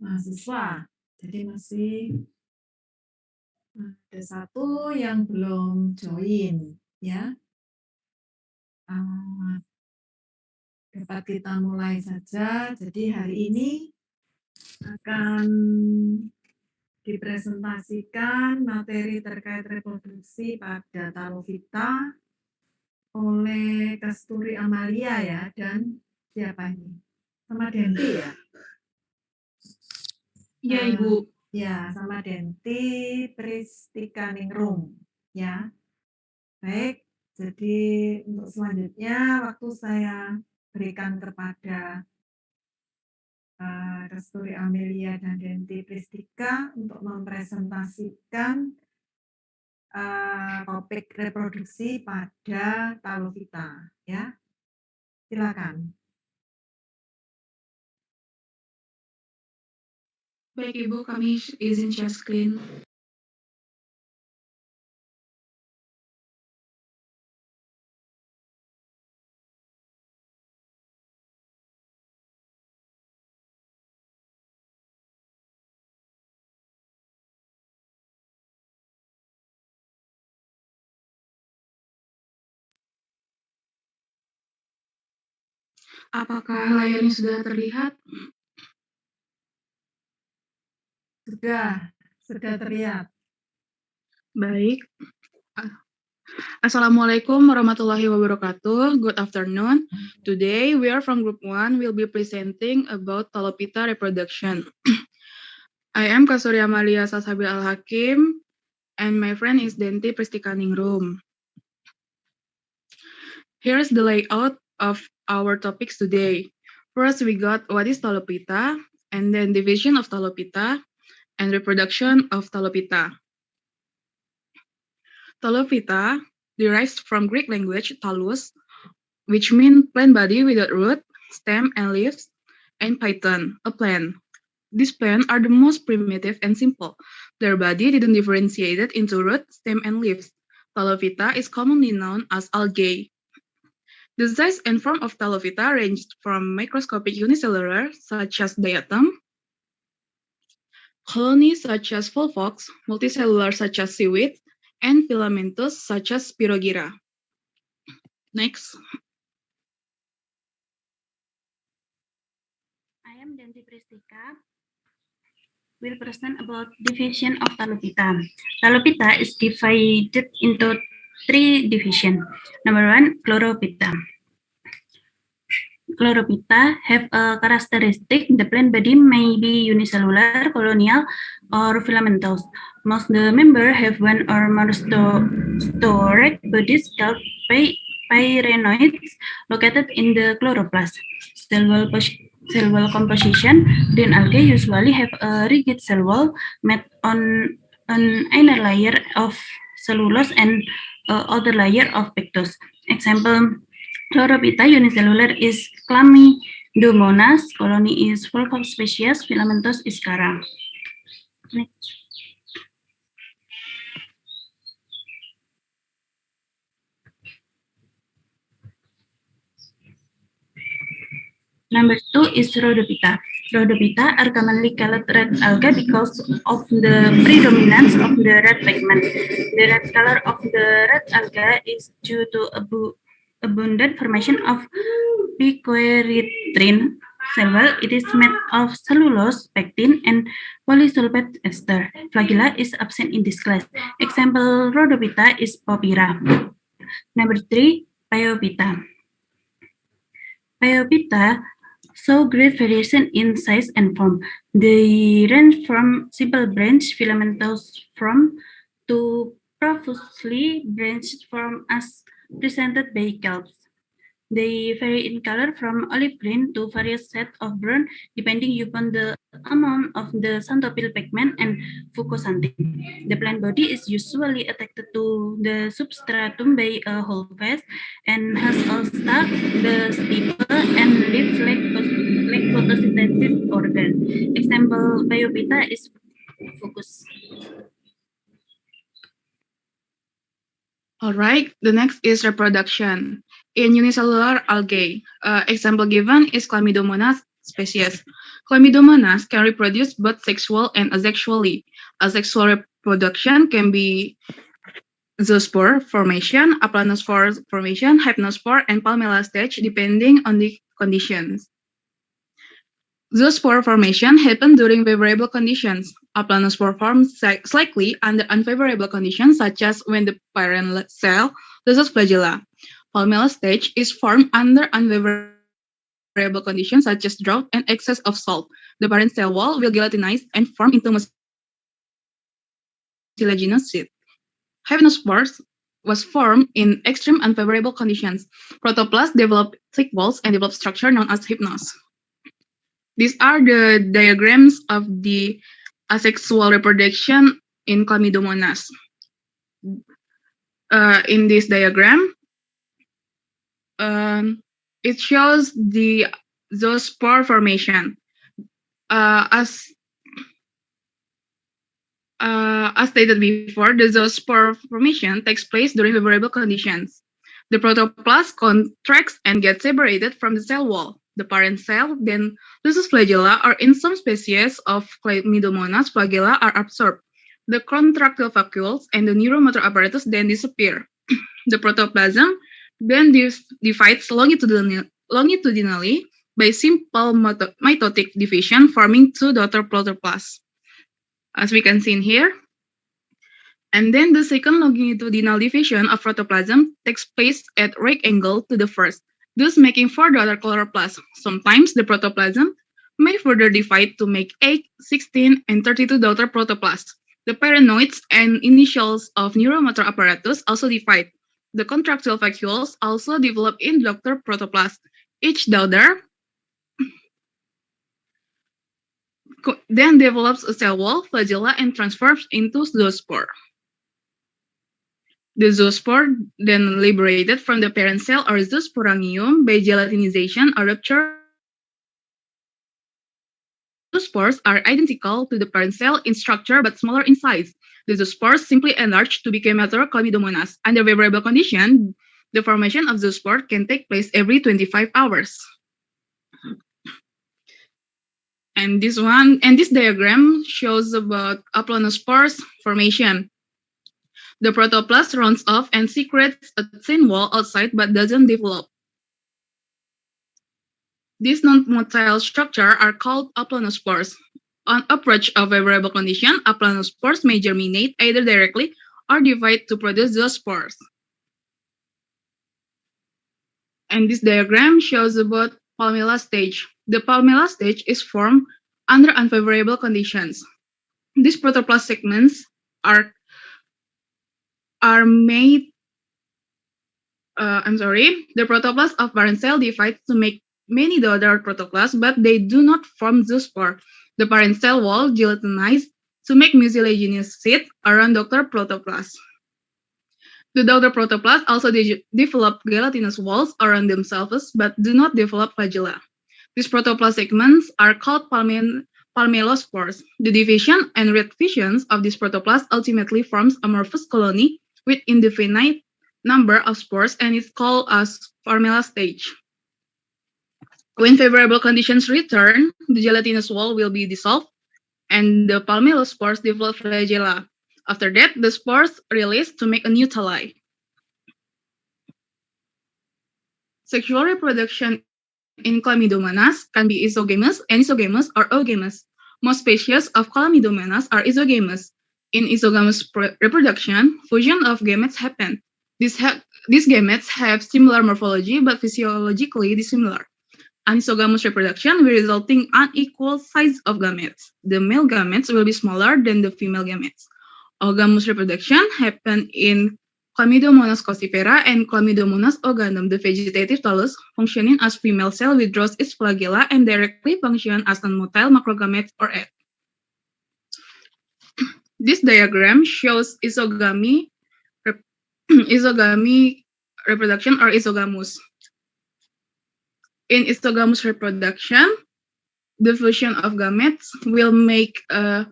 mahasiswa. Jadi masih ada satu yang belum join, ya. Dapat kita mulai saja. Jadi hari ini akan dipresentasikan materi terkait reproduksi pada Talovita oleh Kasturi Amalia ya, dan siapa ini? Sama Denti ya? Ya, Ibu. Ya, sama Denti Pristikaningrum ya. Baik, jadi untuk selanjutnya waktu saya berikan kepada Kasturi Amelia dan Denti Pristika untuk mempresentasikan topik reproduksi pada Talovita ya. Silakan. Baik, Ibu, kami izin share screen. Apakah layarnya sudah terlihat? Sudah terlihat. Baik. Assalamualaikum warahmatullahi wabarakatuh. Good afternoon. Today we are from Group 1. We'll be presenting about Talovita reproduction. I am Kasturi Amalia Salsabil Al-Hakim, and my friend is Denti Pristikaningrum. Here's the layout of our topics today. First, we got what is Talovita, and then division of Talovita, and reproduction of Talovita. Talovita derives from Greek language talus, which means plant body without root, stem, and leaves, and python, a plant. These plants are the most primitive and simple. Their body didn't differentiate into root, stem, and leaves. Talovita is commonly known as algae. The size and form of Talovita ranged from microscopic unicellular, such as diatom, colonies such as volvox, multicellular such as seaweed, and filamentous such as Spirogyra. Next. I am Denti Pristika. Will present about division of Talovita. Talovita is divided into 3 divisions. Number 1, Chlorophyta. Chlorophyta have a characteristic. The plant body may be unicellular, colonial, or filamentous. Most the members have one or more storage bodies called pyrenoids located in the chloroplast. Cell wall composition. Green algae usually have a rigid cell wall made on an inner layer of cellulose and outer layer of pectus. Example, Chlorophyta unicellular is Chlamydomonas, colony is Volvox species, filamentous is Cara. Next. Number 2 is Rhodophyta. Rhodophyta are commonly called red algae because of the predominance of the red pigment. The red color of the red algae is due to abundant formation of picoerythrin cell wall. It is made of cellulose, pectin, and polysulfate ester. Flagella is absent in this class. Example Rhodophyta is Popira. Number 3, Phaeophyta. Phaeophyta show great variation in size and form. They range from simple branch filamentous form to profusely branched form as presented by kelps. They vary in color from olive green to various shades of brown depending upon the amount of the xanthophyll pigment and fucoxanthin. The plant body is usually attached to the substratum by a whole phase and has a stalk, the stipe, and leaves like photosynthetic organ. Example, Phaeophyta is fucus. All right, the next is reproduction. In unicellular algae, example given is Chlamydomonas species. Chlamydomonas can reproduce both sexual and asexually. Asexual reproduction can be zoospore formation, aplanospore formation, hypnospore, and palmella stage, depending on the conditions. Zoospore formation happens during favorable conditions. Aplanospore forms slightly under unfavorable conditions, such as when the parent cell loses flagella. Palmella stage is formed under unfavorable conditions, such as drought and excess of salt. The parent cell wall will gelatinize and form into mucilaginous seed. Hypnospores was formed in extreme unfavorable conditions. Protoplasts develop thick walls and develop structure known as hypnos. These are the diagrams of the asexual reproduction in Chlamydomonas. In this diagram, it shows the zoospore formation. As stated before, the zoospore formation takes place during favorable conditions. The protoplast contracts and gets separated from the cell wall. The parent cell then loses flagella, or in some species of Chlamydomonas, flagella are absorbed. The contractile vacuoles and the neuromotor apparatus then disappear. The protoplasm then divides longitudinally by simple mitotic division, forming two daughter protoplasts, as we can see in here. And then the second longitudinal division of protoplasm takes place at right angle to the first, thus making four daughter chloroplasts. Sometimes the protoplasm may further divide to make 8, 16, and 32 daughter protoplasts. The paranoids and initials of neuromotor apparatus also divide. The contractile vacuoles also develop in daughter protoplast. Each daughter then develops a cell wall, flagella, and transforms into zoospore. The zoospore then liberated from the parent cell or zoosporangium by gelatinization or rupture. Zoospores are identical to the parent cell in structure but smaller in size. The zoospores simply enlarge to become mature Chlamydomonas. Under favorable conditions, the formation of zoospore can take place every 25 hours. And this diagram shows about aplanospores formation. The protoplast runs off and secretes a thin wall outside but doesn't develop. These non-motile structures are called aplanospores. On approach of favorable condition, aplanospores may germinate either directly or divide to produce zoospores. And this diagram shows about palmella stage. The palmella stage is formed under unfavorable conditions. These protoplast segments are made. The protoplast of parent cell divides to make many daughter protoplasts, but they do not form zoospore. The parent cell wall gelatinized to make mucilaginous seed around daughter protoplast. The daughter protoplast also develop gelatinous walls around themselves, but do not develop flagella. These protoplast segments are called palmellospores. The division and redivisions of these protoplasts ultimately forms amorphous colony with indefinite number of spores, and is called as palmella stage. When favorable conditions return, the gelatinous wall will be dissolved, and the palmellospores develop flagella. After that, the spores release to make a new thalli. Sexual reproduction in Chlamydomonas can be isogamous, anisogamous, or oogamous. Most species of Chlamydomonas are isogamous. In isogamous reproduction, fusion of gametes happen. These gametes have similar morphology but physiologically dissimilar. Anisogamous reproduction will result in unequal size of gametes. The male gametes will be smaller than the female gametes. Oogamous reproduction happen in Chlamydomonas caucifera and Chlamydomonas ooganum. The vegetative thallus, functioning as female cell, withdraws its flagella and directly function as non-motile macrogametes or egg. This diagram shows isogamy reproduction or isogamous. In isogamous reproduction, the fusion of gametes will make a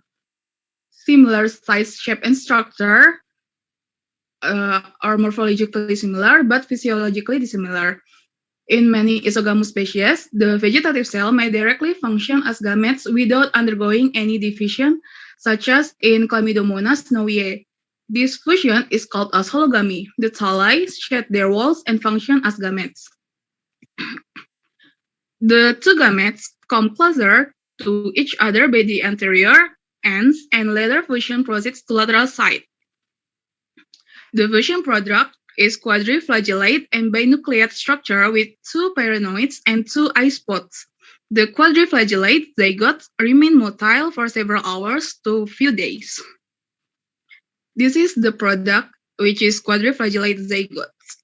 similar size, shape, and structure, are morphologically similar but physiologically dissimilar. In many isogamous species, the vegetative cell may directly function as gametes without undergoing any division, such as in Chlamydomonas noviae. This fusion is called as hologamy. The thalli shed their walls and function as gametes. The two gametes come closer to each other by the anterior ends, and later fusion proceeds to lateral side. The fusion product is quadriflagellate and binucleate structure with two pyrenoids and two eye spots. The quadriflagellate zygotes remain motile for several hours to few days. This is the product, which is quadriflagellate zygotes.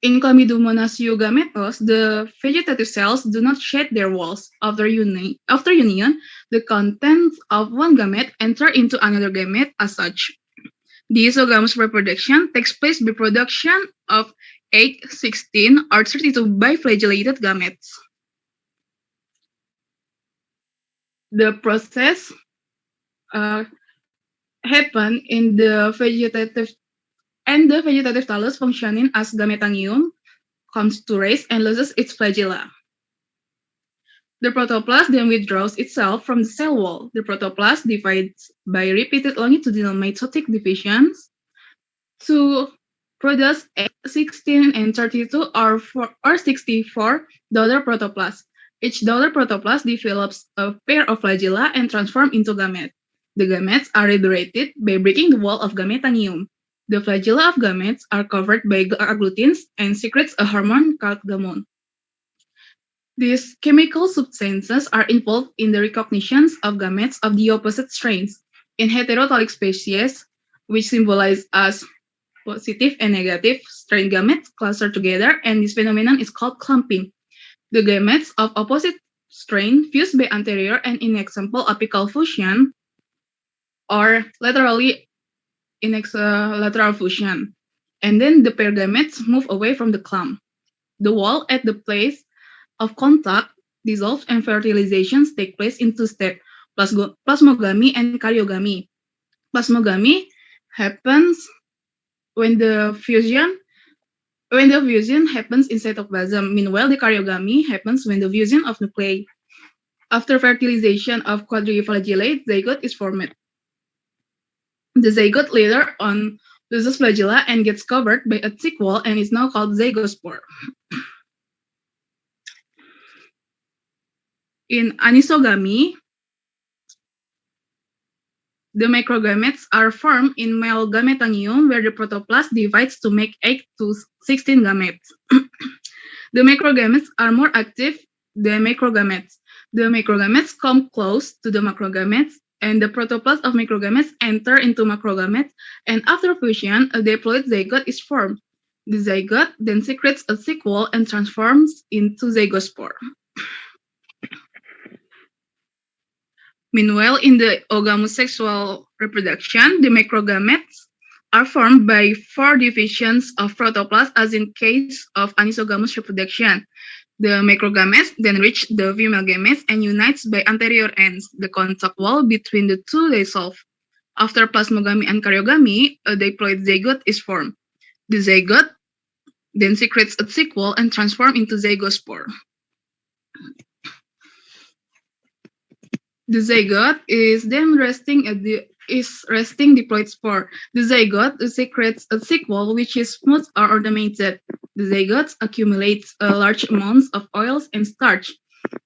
In Chlamydomonas eugametos, the vegetative cells do not shed their walls. After union, the contents of one gamete enter into another gamete as such. The isogamous reproduction takes place by production of 8, 16, or 32 biflagellated gametes. The process happen in the vegetative thallus functioning as gametangium comes to rest and loses its flagella. The protoplast then withdraws itself from the cell wall. The protoplast divides by repeated longitudinal mitotic divisions to produce 8, 16, and 32 or 64 daughter protoplasts. Each daughter protoplast develops a pair of flagella and transforms into gametes. The gametes are liberated by breaking the wall of gametangium. The flagella of gametes are covered by agglutins and secretes a hormone called gamma. These chemical substances are involved in the recognition of gametes of the opposite strains. In heterothallic species, which symbolize as positive and negative strain gametes cluster together, and this phenomenon is called clumping. The gametes of opposite strain fuse by anterior and, in example, apical fusion, or laterally in lateral fusion, and then the pair gametes move away from the clump. The wall at the place of contact dissolves and fertilizations take place in two steps, plasmogamy and karyogamy. Plasmogamy happens when the fusion happens in cytoplasm. Meanwhile, the karyogamy happens when the fusion of nuclei. After fertilization of quadriflagellate, zygote is formed. The zygote later on loses flagella and gets covered by a thick wall and is now called zygospore. In anisogamy, the microgametes are formed in male gametangium where the protoplast divides to make 8 to 16 gametes. The microgametes are more active than macrogametes. The microgametes come close to the macrogametes, and the protoplast of microgametes enter into macrogametes, and after fusion, a diploid zygote is formed. The zygote then secretes a thick wall and transforms into zygospore. Meanwhile, in the oogamous sexual reproduction, the macrogametes are formed by 4 divisions of protoplast, as in case of anisogamous reproduction. The macrogametes then reach the female gametes and unites by anterior ends. The contact wall between the two dissolve. After plasmogamy and karyogamy, a diploid zygote is formed. The zygote then secretes a thick wall and transforms into zygospore. The zygote is then resting diploid spore. The zygote secretes a thick wall which is smooth or ornamented. The zygotes accumulate large amounts of oils and starch.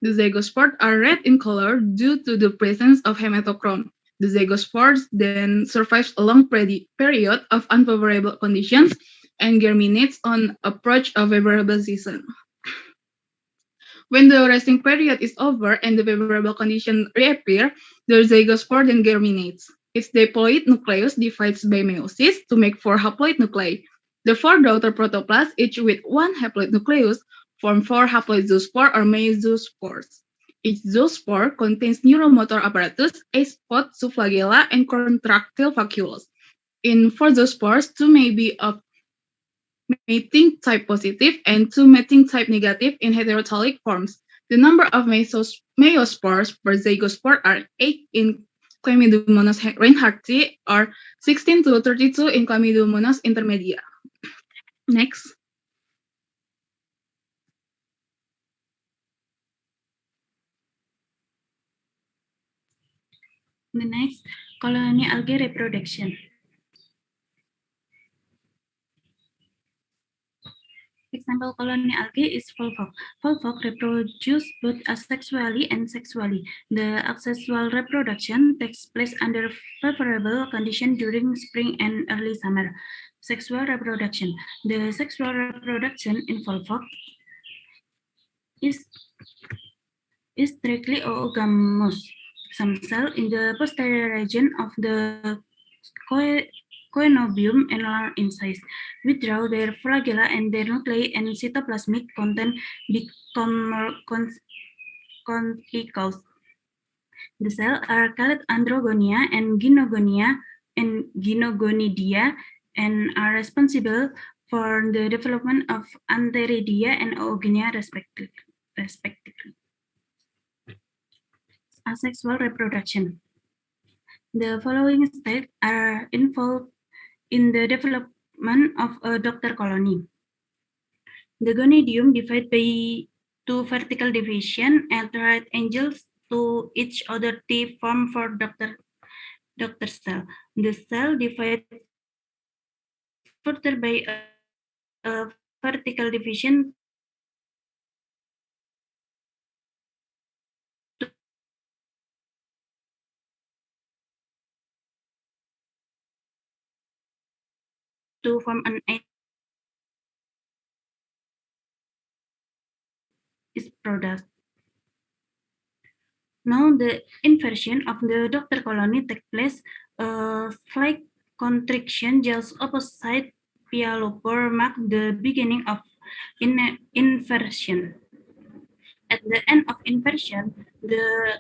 The zygospores are red in color due to the presence of hematochrome. The zygospores then survives a long period of unfavorable conditions and germinates on approach of favorable season. When the resting period is over and the favorable conditions reappear, the zygospore then germinates. Its diploid nucleus divides by meiosis to make 4 haploid nuclei. The 4 daughter protoplasts, each with 1 haploid nucleus, form 4 haploid zoospore or meiospores. Each zoospore contains neuromotor apparatus, a spot, subflagella, and contractile vacuoles. In 4 zoospores, 2 may be of mating type positive and 2 mating type negative in heterothallic forms. The number of meiospores per zygospore are 8 in Chlamydomonas reinhardti or 16 to 32 in Chlamydomonas intermedia. Next. The next, colony algae reproduction. Example colony algae is Volvox. Volvox reproduce both asexually and sexually. The asexual reproduction takes place under favorable conditions during spring and early summer. Sexual reproduction. The sexual reproduction in Volvox is strictly oogamous. Some cells in the posterior region of the coenobium enlarge in size, withdraw their flagella and their nuclei and cytoplasmic content become conspicuous. The cells are called androgonia and gynogonidia and are responsible for the development of antheridia and oogonia respectively. Asexual reproduction. The following states are involved in the development of a doctor colony. The gonidium divided by two vertical divisions at right angles to each other to form four doctor cell. The cell divided further by a vertical division to form an is product. Now the inversion of the doctor colony takes place. Flight constriction just opposite Pialopor mark the beginning of inversion. At the end of inversion, the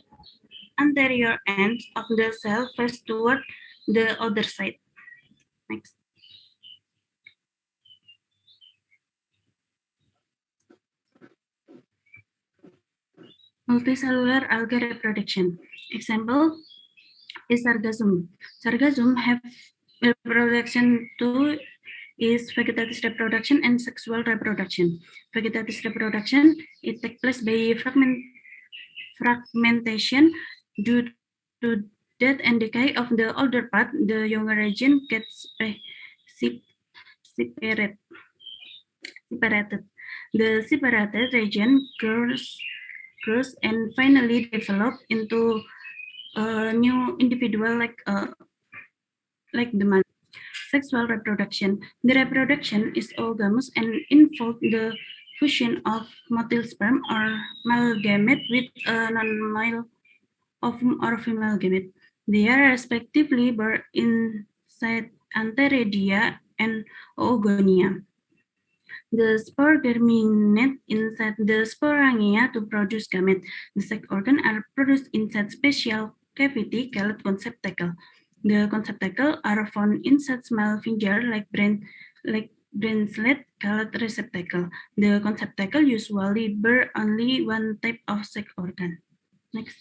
anterior ends of the cell face toward the other side. Next. Multicellular algae reproduction. Example is Sargassum. Sargassum have reproduction too is vegetative reproduction and sexual reproduction. Vegetative reproduction, it takes place by fragmentation due to death and decay of the older part. The younger region gets separated. The separated region grows and finally develop into a new individual like the mother. Sexual reproduction. The reproduction is oogamous and involves the fusion of motile sperm or male gamete with a non-male ovum or female gamete. They are respectively born inside antheridia and oogonia. The spore germinate inside the sporangia to produce gamete. The sex organs are produced inside special cavity called conceptacle. The conceptacle are found inside small finger like bracelet called receptacle. The conceptacle usually bear only one type of sex organ. Next.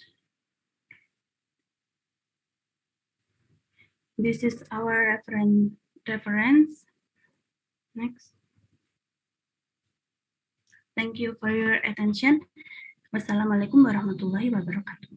This is our reference. Next. Thank you for your attention. Wassalamualaikum warahmatullahi wabarakatuh.